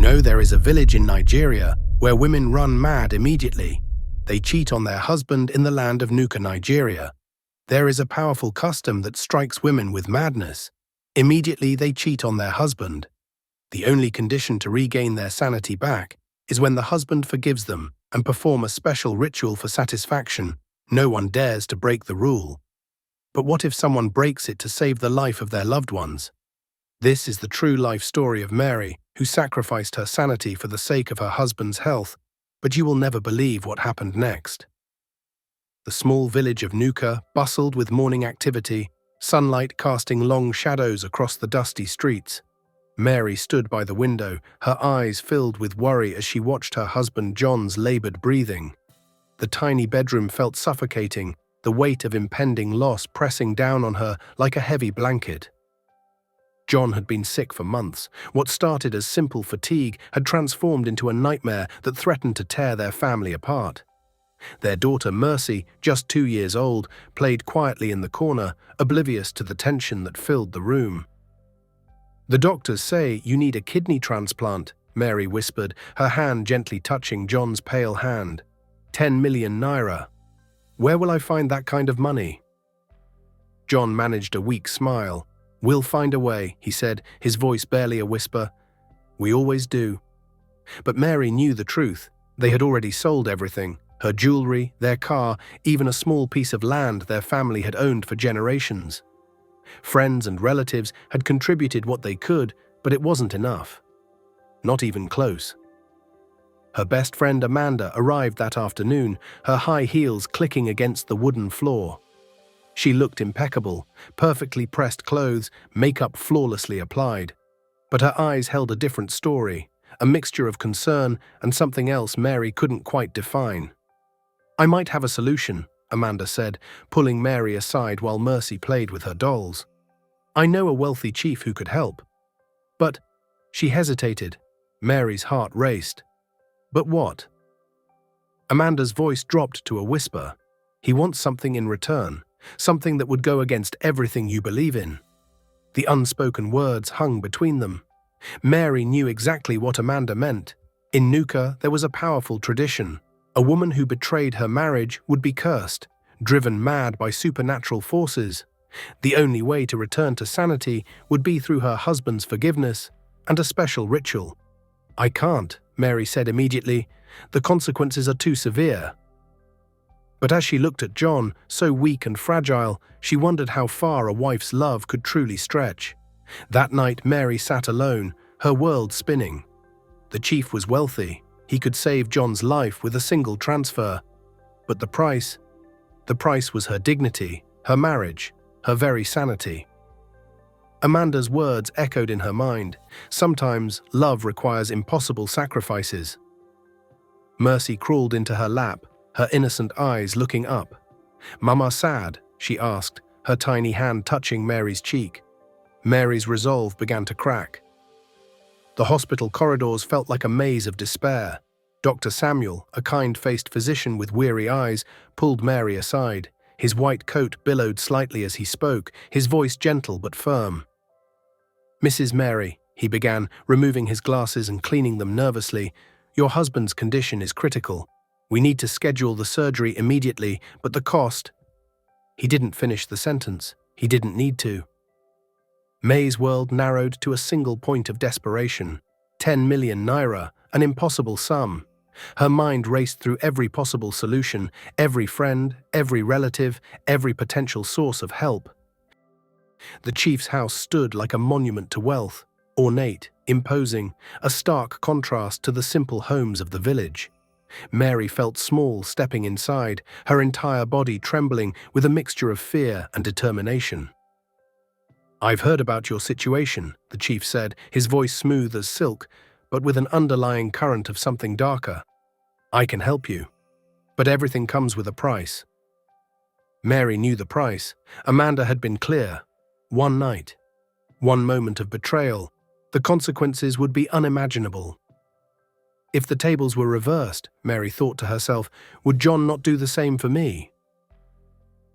There is a village in Nigeria where women run mad immediately. They cheat on their husband in the land of Nuka, Nigeria. There is a powerful custom that strikes women with madness. Immediately they cheat on their husband. The only condition to regain their sanity back is when the husband forgives them and perform a special ritual for satisfaction. No one dares to break the rule. But what if someone breaks it to save the life of their loved ones? This is the true life story of Mary, who sacrificed her sanity for the sake of her husband's health, but you will never believe what happened next. The small village of Nuka bustled with morning activity, sunlight casting long shadows across the dusty streets. Mary stood by the window, her eyes filled with worry as she watched her husband John's labored breathing. The tiny bedroom felt suffocating, the weight of impending loss pressing down on her like a heavy blanket. John had been sick for months. What started as simple fatigue had transformed into a nightmare that threatened to tear their family apart. Their daughter Mercy, just 2 years old, played quietly in the corner, oblivious to the tension that filled the room. "The doctors say you need a kidney transplant," Mary whispered, her hand gently touching John's pale hand. 10 million naira. Where will I find that kind of money? John managed a weak smile. "We'll find a way," he said, his voice barely a whisper. "We always do." But Mary knew the truth. They had already sold everything. Her jewelry, their car, even a small piece of land their family had owned for generations. Friends and relatives had contributed what they could, but it wasn't enough. Not even close. Her best friend Amanda arrived that afternoon, her high heels clicking against the wooden floor. She looked impeccable, perfectly pressed clothes, makeup flawlessly applied. But her eyes held a different story, a mixture of concern and something else Mary couldn't quite define. "I might have a solution," Amanda said, pulling Mary aside while Mercy played with her dolls. "I know a wealthy chief who could help." But she hesitated. Mary's heart raced. "But what?" Amanda's voice dropped to a whisper. "He wants something in return. Something that would go against everything you believe in." The unspoken words hung between them. Mary knew exactly what Amanda meant. In Nuka, there was a powerful tradition. A woman who betrayed her marriage would be cursed, driven mad by supernatural forces. The only way to return to sanity would be through her husband's forgiveness and a special ritual. "I can't," Mary said immediately. "The consequences are too severe." But as she looked at John, so weak and fragile, she wondered how far a wife's love could truly stretch. That night Mary sat alone, her world spinning. The chief was wealthy. He could save John's life with a single transfer. But the price was her dignity, her marriage, her very sanity. Amanda's words echoed in her mind. Sometimes love requires impossible sacrifices. Mercy crawled into her lap, her innocent eyes looking up. "Mama sad?" she asked, her tiny hand touching Mary's cheek. Mary's resolve began to crack. The hospital corridors felt like a maze of despair. Dr. Samuel, a kind-faced physician with weary eyes, pulled Mary aside. His white coat billowed slightly as he spoke, his voice gentle but firm. "Mrs. Mary," he began, removing his glasses and cleaning them nervously, "your husband's condition is critical. We need to schedule the surgery immediately, but the cost—" He didn't finish the sentence. He didn't need to. May's world narrowed to a single point of desperation. 10 million naira, an impossible sum. Her mind raced through every possible solution, every friend, every relative, every potential source of help. The chief's house stood like a monument to wealth, ornate, imposing, a stark contrast to the simple homes of the village. Mary felt small stepping inside, her entire body trembling with a mixture of fear and determination. "I've heard about your situation," the chief said, his voice smooth as silk, but with an underlying current of something darker. "I can help you. But everything comes with a price." Mary knew the price. Amanda had been clear. One night. One moment of betrayal. The consequences would be unimaginable. If the tables were reversed, Mary thought to herself, would John not do the same for me?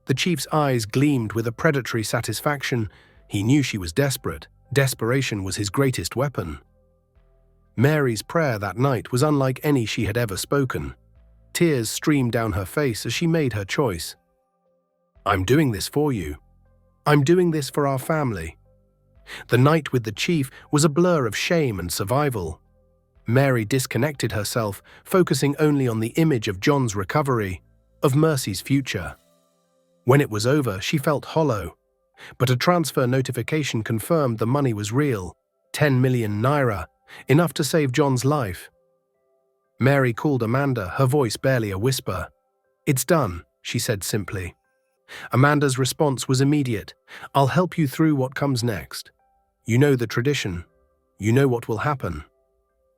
The chief's eyes gleamed with a predatory satisfaction. He knew she was desperate. Desperation was his greatest weapon. Mary's prayer that night was unlike any she had ever spoken. Tears streamed down her face as she made her choice. "I'm doing this for you. I'm doing this for our family." The night with the chief was a blur of shame and survival. Mary disconnected herself, focusing only on the image of John's recovery, of Mercy's future. When it was over, she felt hollow. But a transfer notification confirmed the money was real, 10 million naira, enough to save John's life. Mary called Amanda, her voice barely a whisper. "It's done," she said simply. Amanda's response was immediate. "I'll help you through what comes next. You know the tradition. You know what will happen."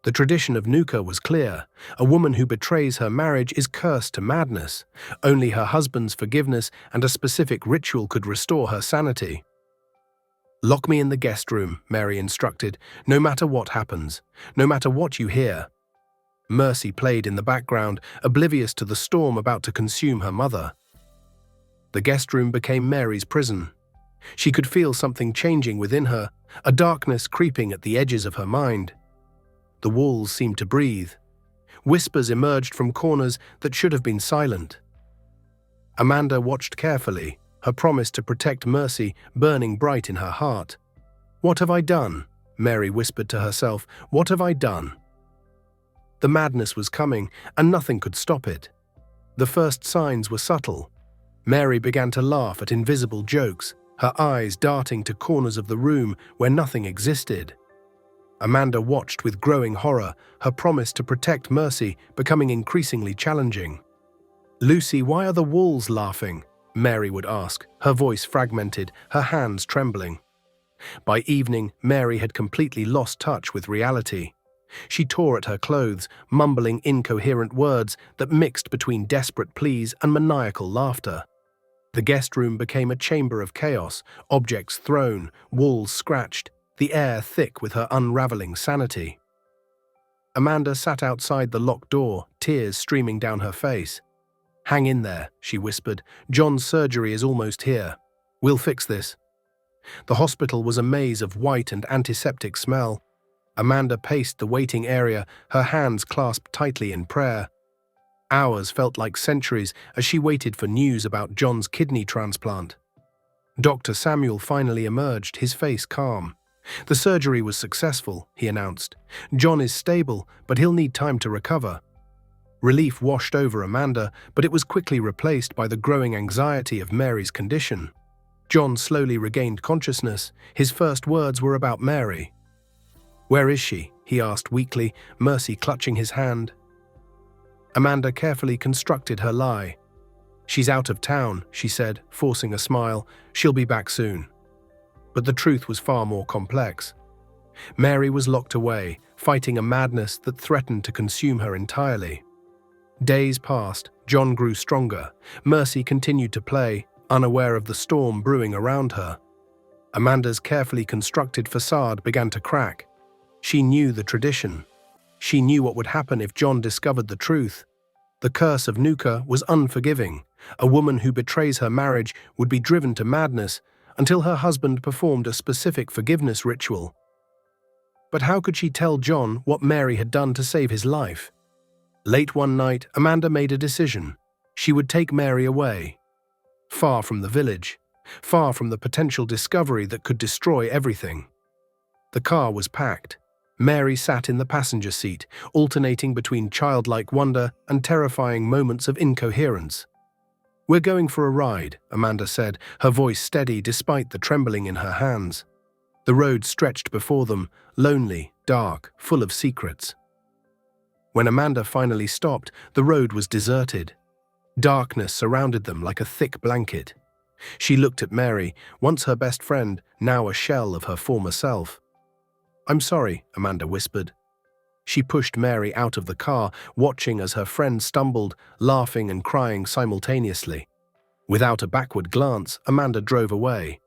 The tradition of Nuka was clear. A woman who betrays her marriage is cursed to madness. Only her husband's forgiveness and a specific ritual could restore her sanity. "Lock me in the guest room," Mary instructed, "no matter what happens, no matter what you hear." Mercy played in the background, oblivious to the storm about to consume her mother. The guest room became Mary's prison. She could feel something changing within her, a darkness creeping at the edges of her mind. The walls seemed to breathe. Whispers emerged from corners that should have been silent. Amanda watched carefully, her promise to protect Mercy burning bright in her heart. "What have I done?" Mary whispered to herself. "What have I done?" The madness was coming, and nothing could stop it. The first signs were subtle. Mary began to laugh at invisible jokes, her eyes darting to corners of the room where nothing existed. Amanda watched with growing horror, her promise to protect Mercy becoming increasingly challenging. "Lucy, why are the walls laughing?" Mary would ask, her voice fragmented, her hands trembling. By evening, Mary had completely lost touch with reality. She tore at her clothes, mumbling incoherent words that mixed between desperate pleas and maniacal laughter. The guest room became a chamber of chaos, objects thrown, walls scratched, the air thick with her unraveling sanity. Amanda sat outside the locked door, tears streaming down her face. "Hang in there," she whispered. "John's surgery is almost here. We'll fix this." The hospital was a maze of white and antiseptic smell. Amanda paced the waiting area, her hands clasped tightly in prayer. Hours felt like centuries as she waited for news about John's kidney transplant. Dr. Samuel finally emerged, his face calm. "The surgery was successful," he announced. "John is stable, but he'll need time to recover." Relief washed over Amanda, but it was quickly replaced by the growing anxiety of Mary's condition. John slowly regained consciousness. His first words were about Mary. "Where is she?" he asked weakly, Mercy clutching his hand. Amanda carefully constructed her lie. "She's out of town," she said, forcing a smile. "She'll be back soon." But the truth was far more complex. Mary was locked away, fighting a madness that threatened to consume her entirely. Days passed, John grew stronger. Mercy continued to play, unaware of the storm brewing around her. Amanda's carefully constructed facade began to crack. She knew the tradition. She knew what would happen if John discovered the truth. The curse of Nuka was unforgiving. A woman who betrays her marriage would be driven to madness until her husband performed a specific forgiveness ritual. But how could she tell John what Mary had done to save his life? Late one night, Amanda made a decision. She would take Mary away. Far from the village. Far from the potential discovery that could destroy everything. The car was packed. Mary sat in the passenger seat, alternating between childlike wonder and terrifying moments of incoherence. "We're going for a ride," Amanda said, her voice steady despite the trembling in her hands. The road stretched before them, lonely, dark, full of secrets. When Amanda finally stopped, the road was deserted. Darkness surrounded them like a thick blanket. She looked at Mary, once her best friend, now a shell of her former self. "I'm sorry," Amanda whispered. She pushed Mary out of the car, watching as her friend stumbled, laughing and crying simultaneously. Without a backward glance, Amanda drove away.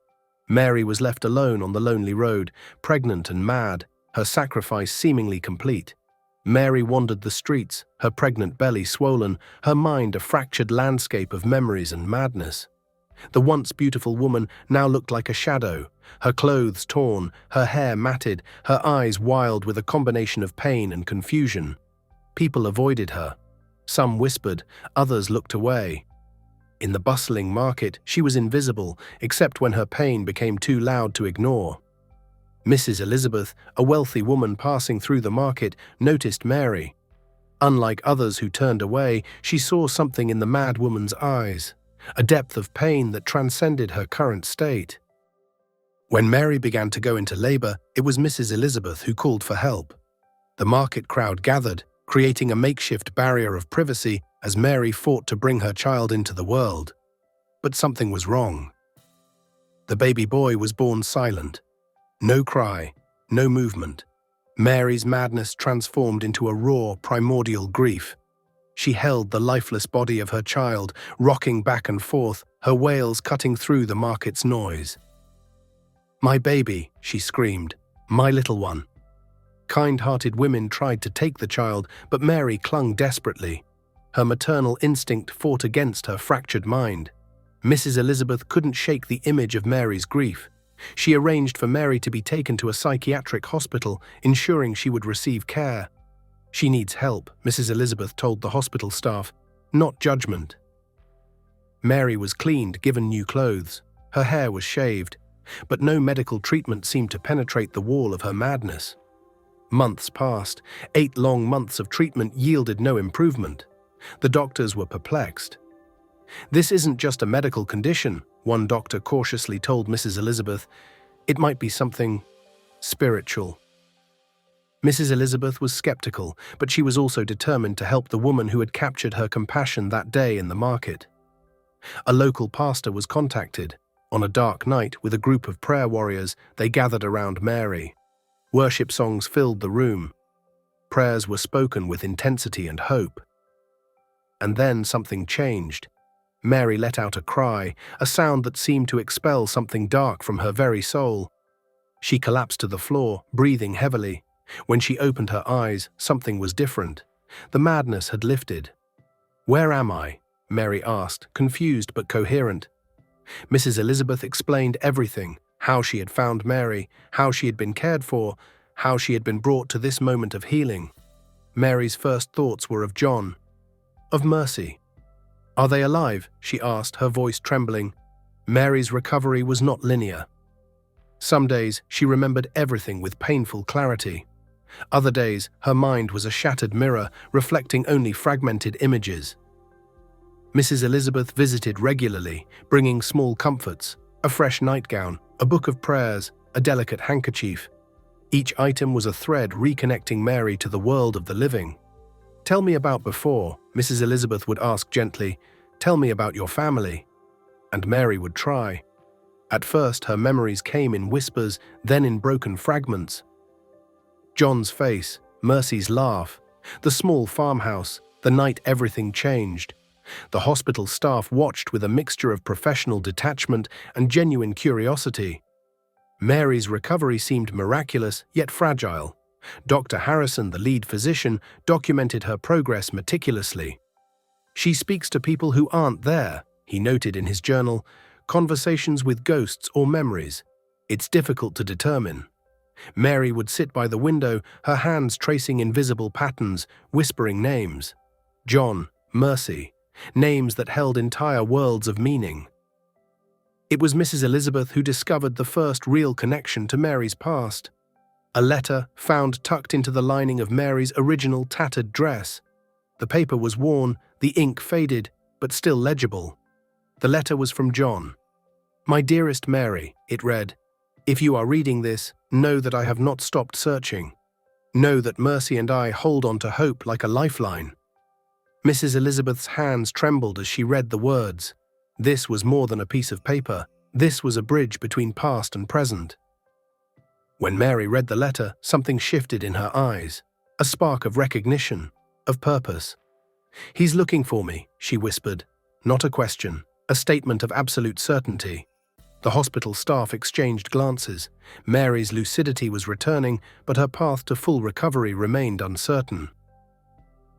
Mary was left alone on the lonely road, pregnant and mad, her sacrifice seemingly complete. Mary wandered the streets, her pregnant belly swollen, her mind a fractured landscape of memories and madness. The once beautiful woman now looked like a shadow, her clothes torn, her hair matted, her eyes wild with a combination of pain and confusion. People avoided her. Some whispered, others looked away. In the bustling market, she was invisible, except when her pain became too loud to ignore. Mrs. Elizabeth, a wealthy woman passing through the market, noticed Mary. Unlike others who turned away, she saw something in the mad woman's eyes, a depth of pain that transcended her current state. When Mary began to go into labor, it was Mrs. Elizabeth who called for help. The market crowd gathered, creating a makeshift barrier of privacy as Mary fought to bring her child into the world. But something was wrong. The baby boy was born silent. No cry, no movement. Mary's madness transformed into a raw, primordial grief. She held the lifeless body of her child, rocking back and forth, her wails cutting through the market's noise. "My baby," she screamed, "my little one." Kind-hearted women tried to take the child, but Mary clung desperately. Her maternal instinct fought against her fractured mind. Mrs. Elizabeth couldn't shake the image of Mary's grief. She arranged for Mary to be taken to a psychiatric hospital, ensuring she would receive care. "She needs help," Mrs. Elizabeth told the hospital staff, "not judgment." Mary was cleaned, given new clothes. Her hair was shaved, but no medical treatment seemed to penetrate the wall of her madness. Months passed. 8 long months of treatment yielded no improvement. The doctors were perplexed. "This isn't just a medical condition," one doctor cautiously told Mrs. Elizabeth. "It might be something spiritual." Mrs. Elizabeth was skeptical, but she was also determined to help the woman who had captured her compassion that day in the market. A local pastor was contacted. On a dark night, with a group of prayer warriors, they gathered around Mary. Worship songs filled the room. Prayers were spoken with intensity and hope. And then something changed. Mary let out a cry, a sound that seemed to expel something dark from her very soul. She collapsed to the floor, breathing heavily. When she opened her eyes, something was different. The madness had lifted. "Where am I?" Mary asked, confused but coherent. Mrs. Elizabeth explained everything, how she had found Mary, how she had been cared for, how she had been brought to this moment of healing. Mary's first thoughts were of John, of Mercy. "Are they alive?" she asked, her voice trembling. Mary's recovery was not linear. Some days she remembered everything with painful clarity. Other days her mind was a shattered mirror, reflecting only fragmented images. Mrs. Elizabeth visited regularly, bringing small comforts, a fresh nightgown, a book of prayers, a delicate handkerchief. Each item was a thread reconnecting Mary to the world of the living. "Tell me about before," Mrs. Elizabeth would ask gently. "Tell me about your family." And Mary would try. At first her memories came in whispers, then in broken fragments. John's face, Mercy's laugh, the small farmhouse, the night everything changed. The hospital staff watched with a mixture of professional detachment and genuine curiosity. Mary's recovery seemed miraculous, yet fragile. Dr. Harrison, the lead physician, documented her progress meticulously. "She speaks to people who aren't there," he noted in his journal, "conversations with ghosts or memories. It's difficult to determine." Mary would sit by the window, her hands tracing invisible patterns, whispering names. John, Mercy, names that held entire worlds of meaning. It was Mrs. Elizabeth who discovered the first real connection to Mary's past. A letter found tucked into the lining of Mary's original tattered dress. The paper was worn, the ink faded, but still legible. The letter was from John. "My dearest Mary," it read, "if you are reading this, know that I have not stopped searching. Know that Mercy and I hold on to hope like a lifeline." Mrs. Elizabeth's hands trembled as she read the words. This was more than a piece of paper. This was a bridge between past and present. When Mary read the letter, something shifted in her eyes. A spark of recognition, of purpose. "He's looking for me," she whispered. Not a question, a statement of absolute certainty. The hospital staff exchanged glances. Mary's lucidity was returning, but her path to full recovery remained uncertain.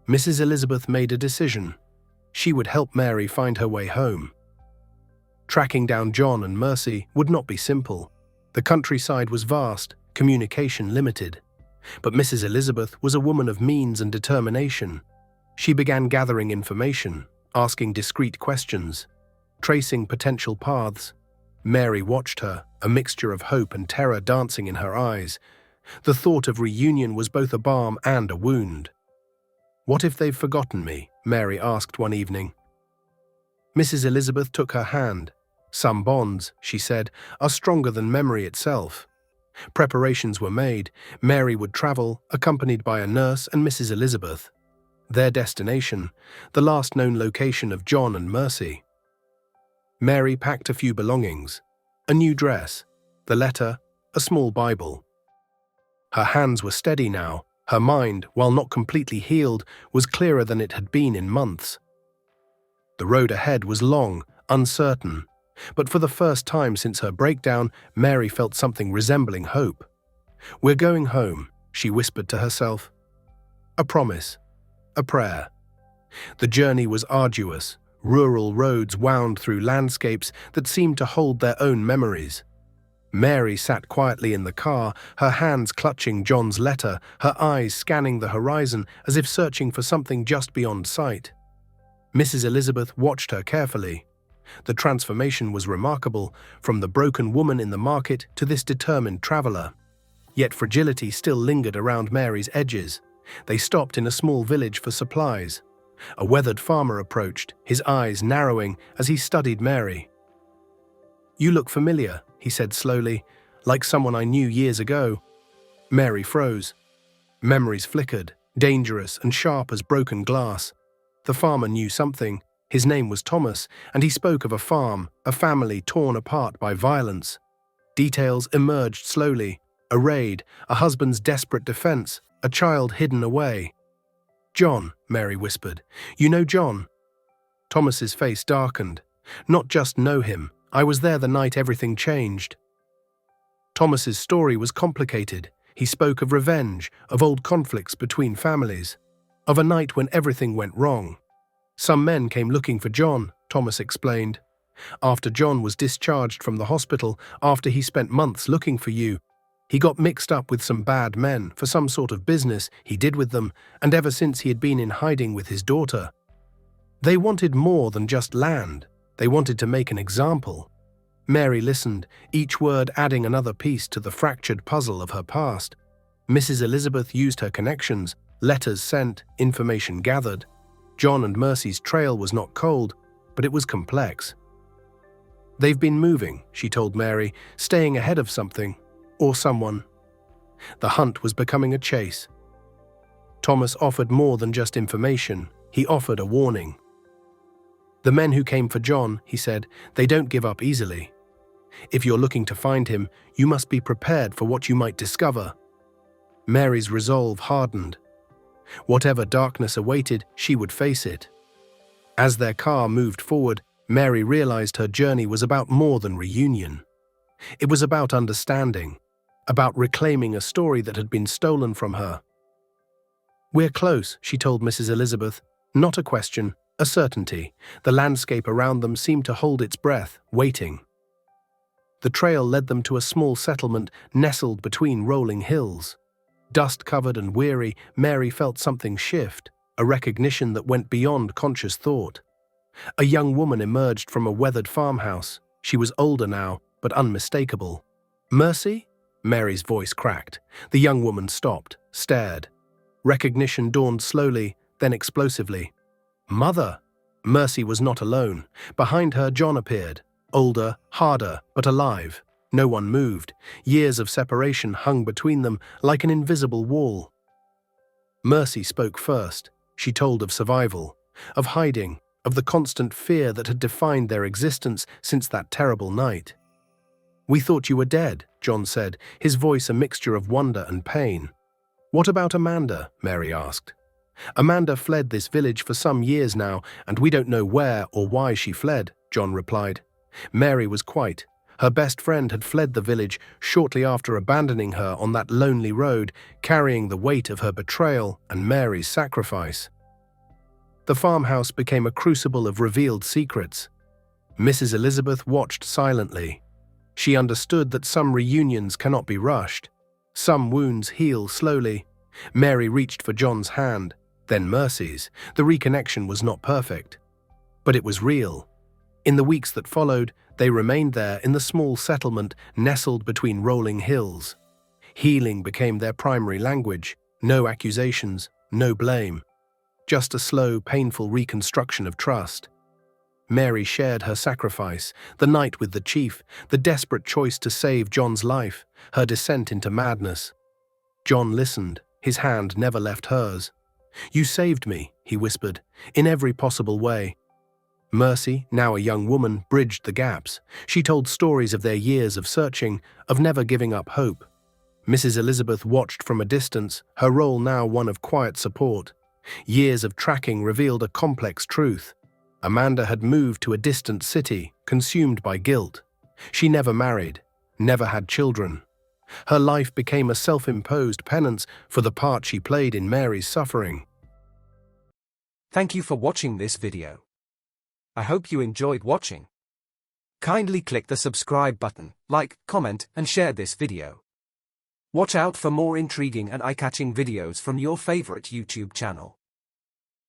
Mrs. Elizabeth made a decision. She would help Mary find her way home. Tracking down John and Mercy would not be simple. The countryside was vast, communication limited. But Mrs. Elizabeth was a woman of means and determination. She began gathering information, asking discreet questions, tracing potential paths. Mary watched her, a mixture of hope and terror dancing in her eyes. The thought of reunion was both a balm and a wound. "What if they've forgotten me?" Mary asked one evening. Mrs. Elizabeth took her hand. "Some bonds," she said, "are stronger than memory itself." Preparations were made. Mary would travel, accompanied by a nurse and Mrs. Elizabeth. Their destination, the last known location of John and Mercy. Mary packed a few belongings: a new dress, the letter, a small Bible. Her hands were steady now. Her mind, while not completely healed, was clearer than it had been in months. The road ahead was long, uncertain, but for the first time since her breakdown, Mary felt something resembling hope. "We're going home," she whispered to herself. A promise, a prayer. The journey was arduous. Rural roads wound through landscapes that seemed to hold their own memories. Mary sat quietly in the car, her hands clutching John's letter, her eyes scanning the horizon as if searching for something just beyond sight. Mrs. Elizabeth watched her carefully. The transformation was remarkable, from the broken woman in the market to this determined traveler. Yet fragility still lingered around Mary's edges. They stopped in a small village for supplies. A weathered farmer approached, his eyes narrowing as he studied Mary. "You look familiar," he said slowly, "like someone I knew years ago." Mary froze. Memories flickered, dangerous and sharp as broken glass. The farmer knew something. His name was Thomas, and he spoke of a farm, a family torn apart by violence. Details emerged slowly: a raid, a husband's desperate defense, a child hidden away. "John," Mary whispered. "You know John?" Thomas's face darkened. "Not just know him. I was there the night everything changed." Thomas's story was complicated. He spoke of revenge, of old conflicts between families, of a night when everything went wrong. "Some men came looking for John," Thomas explained. "After John was discharged from the hospital, after he spent months looking for you, he got mixed up with some bad men for some sort of business he did with them, and ever since he had been in hiding with his daughter. They wanted more than just land. They wanted to make an example." Mary listened, each word adding another piece to the fractured puzzle of her past. Mrs. Elizabeth used her connections, letters sent, information gathered. John and Mercy's trail was not cold, but it was complex. "They've been moving," she told Mary, "staying ahead of something, or someone." The hunt was becoming a chase. Thomas offered more than just information. He offered a warning. "The men who came for John," he said, "they don't give up easily. If you're looking to find him, you must be prepared for what you might discover." Mary's resolve hardened. Whatever darkness awaited, she would face it. As their car moved forward, Mary realized her journey was about more than reunion. It was about understanding, about reclaiming a story that had been stolen from her. "We're close," she told Mrs. Elizabeth. Not a question, a certainty. The landscape around them seemed to hold its breath, waiting. The trail led them to a small settlement nestled between rolling hills. Dust-covered and weary, Mary felt something shift, a recognition that went beyond conscious thought. A young woman emerged from a weathered farmhouse. She was older now, but unmistakable. "Mercy?" Mary's voice cracked. The young woman stopped, stared. Recognition dawned slowly, then explosively. "Mother!" Mercy was not alone. Behind her, John appeared. Older, harder, but alive. No one moved. Years of separation hung between them like an invisible wall. Mercy spoke first. She told of survival, of hiding, of the constant fear that had defined their existence since that terrible night. "We thought you were dead," John said, his voice a mixture of wonder and pain. "What about Amanda?" Mary asked. "Amanda fled this village for some years now, and we don't know where or why she fled," John replied. Mary was quiet. Her best friend had fled the village shortly after abandoning her on that lonely road, carrying the weight of her betrayal and Mary's sacrifice. The farmhouse became a crucible of revealed secrets. Mrs. Elizabeth watched silently. She understood that some reunions cannot be rushed. Some wounds heal slowly. Mary reached for John's hand, then Mercy's. The reconnection was not perfect, but it was real. In the weeks that followed, they remained there in the small settlement nestled between rolling hills. Healing became their primary language. No accusations, no blame. Just a slow, painful reconstruction of trust. Mary shared her sacrifice, the night with the chief, the desperate choice to save John's life, her descent into madness. John listened, his hand never left hers. "You saved me," he whispered, "in every possible way." Mercy, now a young woman, bridged the gaps. She told stories of their years of searching, of never giving up hope. Mrs. Elizabeth watched from a distance, her role now one of quiet support. Years of tracking revealed a complex truth. Amanda had moved to a distant city, consumed by guilt. She never married, never had children. Her life became a self-imposed penance for the part she played in Mary's suffering. Thank you for watching this video. I hope you enjoyed watching. Kindly click the subscribe button, like, comment, and share this video. Watch out for more intriguing and eye-catching videos from your favorite YouTube channel.